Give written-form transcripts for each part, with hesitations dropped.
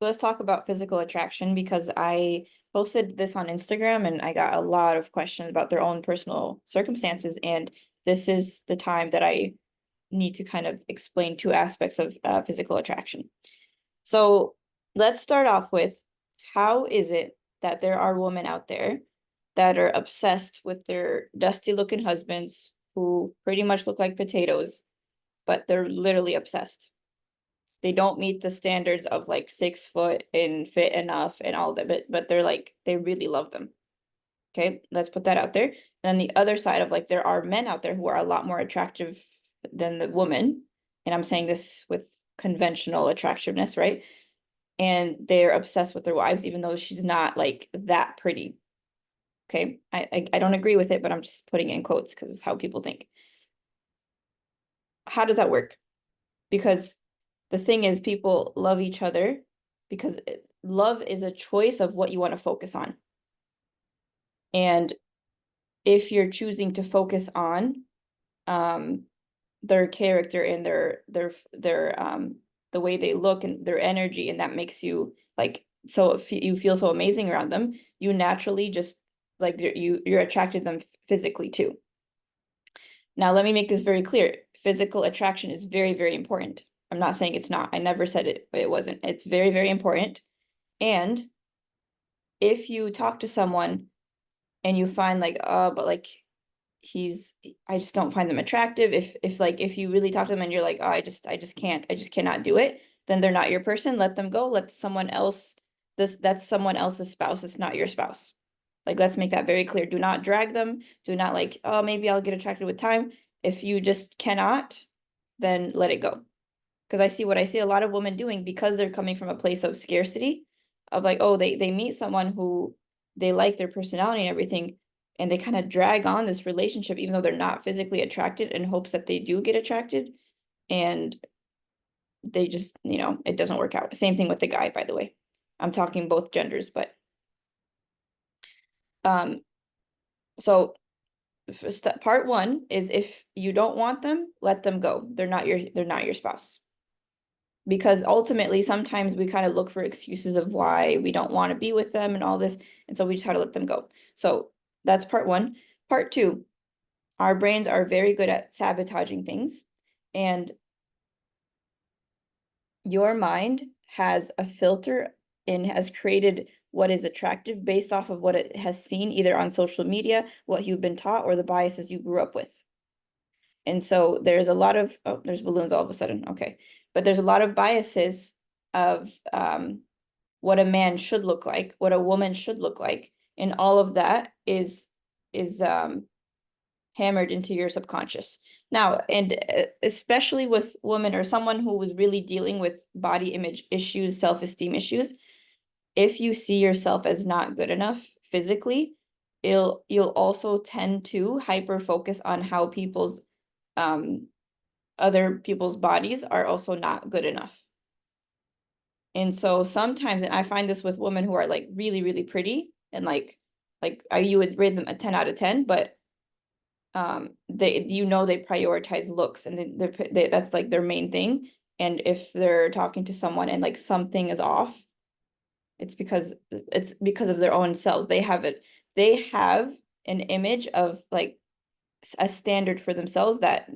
let's talk about physical attraction because I posted this on Instagram and I got a lot of questions about their own personal circumstances. And this is the time that I need to kind of explain two aspects of physical attraction. So let's start off with how is it that there are women out there that are obsessed with their dusty looking husbands who pretty much look like potatoes, but they're literally obsessed. They don't meet the standards of like 6 foot and fit enough and all that, but they're like they really love them. Okay, let's put that out there. Then the other side of like there are men out there who are a lot more attractive than the woman, and I'm saying this with conventional attractiveness, right? And they're obsessed with their wives, even though she's not like that pretty. Okay, I don't agree with it, but I'm just putting it in quotes because it's how people think. How does that work? Because the thing is, people love each other because love is a choice of what you want to focus on. And if you're choosing to focus on um their character and their the way they look and their energy, and that makes you like so if you feel so amazing around them, you naturally just like you're attracted to them physically too. Now, let me make this very clear. Physical attraction is very, very important. I'm not saying it's not. I never said it wasn't. It's very, very important. And if you talk to someone and you find like, but like I just don't find them attractive. If you really talk to them and you're like, oh, I just cannot do it, then they're not your person. Let them go. Let someone else, that's someone else's spouse. It's not your spouse. Like, let's make that very clear. Do not drag them. Do not like, oh, maybe I'll get attracted with time. If you just cannot, then let it go. Because I see what I see a lot of women doing because they're coming from a place of scarcity, of like, oh, they meet someone who they like their personality and everything, and they kind of drag on this relationship even though they're not physically attracted in hopes that they do get attracted. And they just, it doesn't work out. Same thing with the guy, by the way. I'm talking both genders, but um, so part one is if you don't want them, let them go. They're not your spouse. Because ultimately sometimes we kind of look for excuses of why we don't want to be with them and all this, and so we just try to let them go. So that's part one. Part two, our brains are very good at sabotaging things, and your mind has a filter and has created what is attractive based off of what it has seen either on social media, what you've been taught, or the biases you grew up with. And so there's a lot of, oh, there's balloons all of a sudden. Okay. But there's a lot of biases of what a man should look like, what a woman should look like. And all of that is hammered into your subconscious. Now, and especially with women or someone who was really dealing with body image issues, self-esteem issues, if you see yourself as not good enough physically, you'll also tend to hyper focus on how people's other people's bodies are also not good enough. And so sometimes, and I find this with women who are like really, really pretty and like you would rate them a 10 out of 10, but they they prioritize looks and that's like their main thing. And if they're talking to someone and like something is off, it's because of their own selves. They have an image of like a standard for themselves that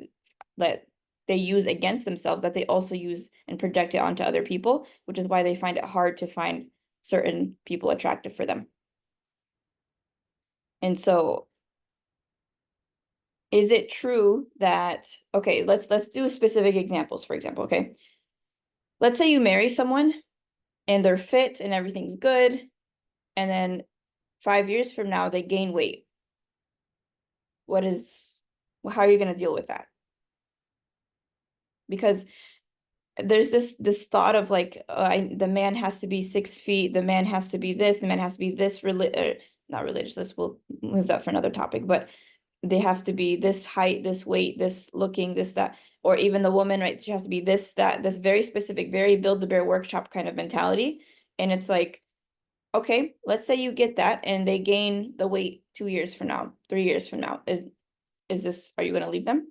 they use against themselves that they also use and project it onto other people, which is why they find it hard to find certain people attractive for them. And so is it true that, okay, let's do specific examples, for example, okay? Let's say you marry someone and they're fit and everything's good, and then 5 years from now they gain weight. How are you going to deal with that? Because there's this thought of like the man has to be 6 feet, the man has to be this, the man has to be this not religious, this will move that for another topic, but they have to be this height, this weight, this looking, this, that, or even the woman, right? She has to be this, that, this very specific, very Build-A-Bear Workshop kind of mentality. And it's like, okay, let's say you get that and they gain the weight 2 years from now, 3 years from now. Are you going to leave them?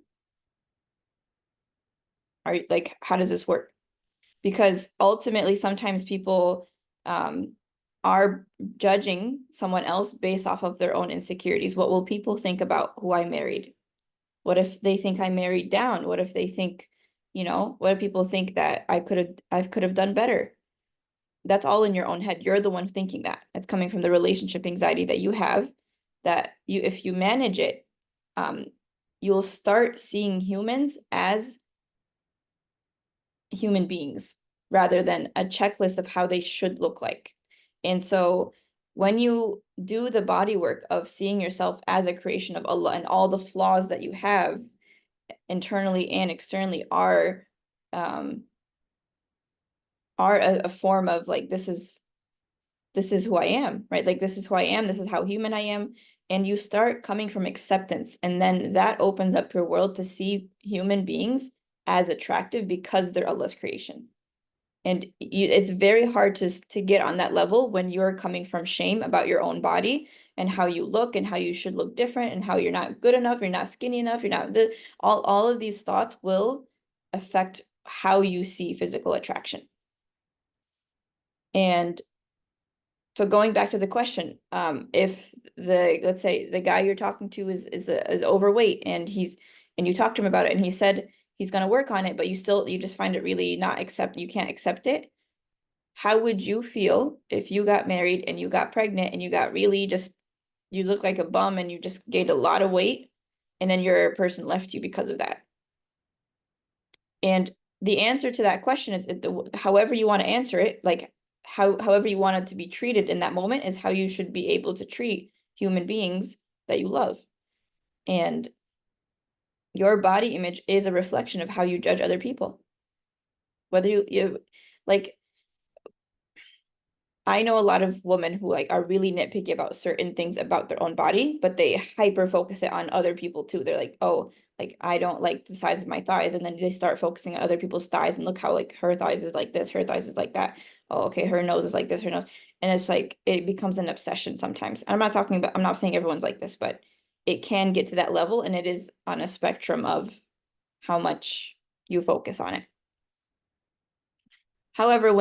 Are you like, how does this work? because ultimately sometimes people are judging someone else based off of their own insecurities. What will people think about who I married? What if they think I married down? What if they think, what if people think that I could have done better? That's all in your own head. You're the one thinking that. It's coming from the relationship anxiety that you have, that if you manage it, you'll start seeing humans as human beings rather than a checklist of how they should look like. And so when you do the body work of seeing yourself as a creation of Allah and all the flaws that you have internally and externally are a form of like, this is who I am, right? Like, this is who I am. This is how human I am. And you start coming from acceptance. And then that opens up your world to see human beings as attractive because they're Allah's creation. And it's very hard to get on that level when you're coming from shame about your own body and how you look and how you should look different and how you're not good enough, you're not skinny enough, you're not all of these thoughts will affect how you see physical attraction. And so going back to the question, if let's say the guy you're talking to is overweight and you talk to him about it and he said he's going to work on it, but you just find it really you can't accept it. How would you feel if you got married and you got pregnant and you got really you look like a bum and you just gained a lot of weight and then your person left you because of that? And the answer to that question is however you want to answer it, like however you want it to be treated in that moment is how you should be able to treat human beings that you love. And your body image is a reflection of how you judge other people. Whether you like, I know a lot of women who like are really nitpicky about certain things about their own body, but they hyper focus it on other people too. They're like, oh, like I don't like the size of my thighs, and then they start focusing on other people's thighs and look how like her thighs is like this, her thighs is like that. Oh, okay, her nose is like this, her nose. And it's like it becomes an obsession sometimes. I'm not saying everyone's like this, but it can get to that level, and it is on a spectrum of how much you focus on it. However,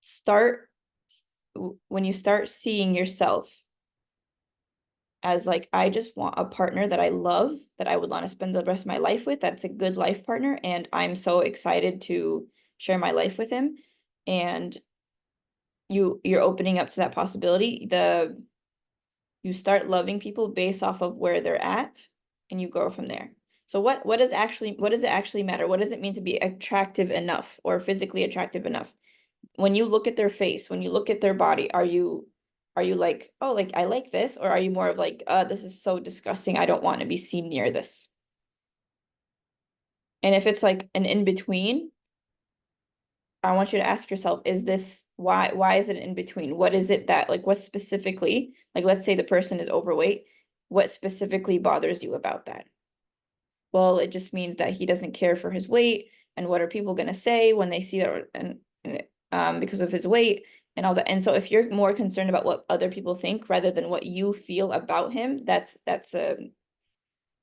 start when you start seeing yourself as like, I just want a partner that I love, that I would want to spend the rest of my life with, that's a good life partner, and I'm so excited to share my life with him, and you're opening up to that possibility, you start loving people based off of where they're at, and you go from there. So what does it actually matter? What does it mean to be attractive enough or physically attractive enough? When you look at their face, when you look at their body, are you like, oh, like I like this, or are you more of like, this is so disgusting, I don't want to be seen near this? And if it's like an in between, I want you to ask yourself, is this why is it in between? What is it that like, what specifically, like let's say the person is overweight, what specifically bothers you about that? Well, it just means that he doesn't care for his weight, and what are people going to say when they see that, and because of his weight and all that. And so if you're more concerned about what other people think rather than what you feel about him, that's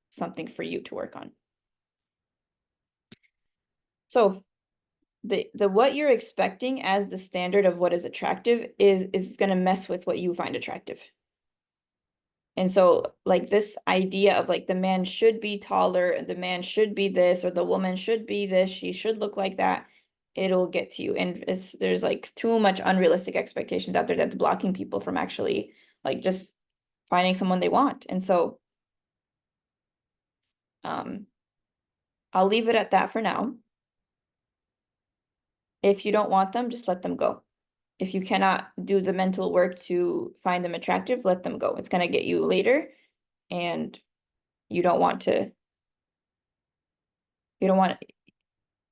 something for you to work on. So the what you're expecting as the standard of what is attractive is going to mess with what you find attractive. And so like this idea of like the man should be taller and the man should be this, or the woman should be this, she should look like that, it'll get to you. And there's like too much unrealistic expectations out there that's blocking people from actually like just finding someone they want. And so I'll leave it at that for now. If you don't want them, just let them go. If you cannot do the mental work to find them attractive, let them go. It's going to get you later, and you don't want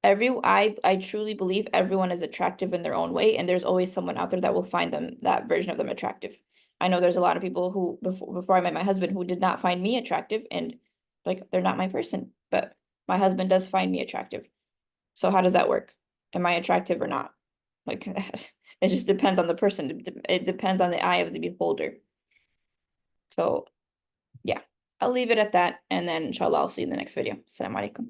I truly believe everyone is attractive in their own way, and there's always someone out there that will find that version of them attractive. I know there's a lot of people who before I met my husband who did not find me attractive, and like they're not my person, but my husband does find me attractive. So how does that work? Am I attractive or not? Like it just depends on the person. It depends on the eye of the beholder. So yeah, I'll leave it at that, and then inshallah I'll see you in the next video. Assalamu alaikum.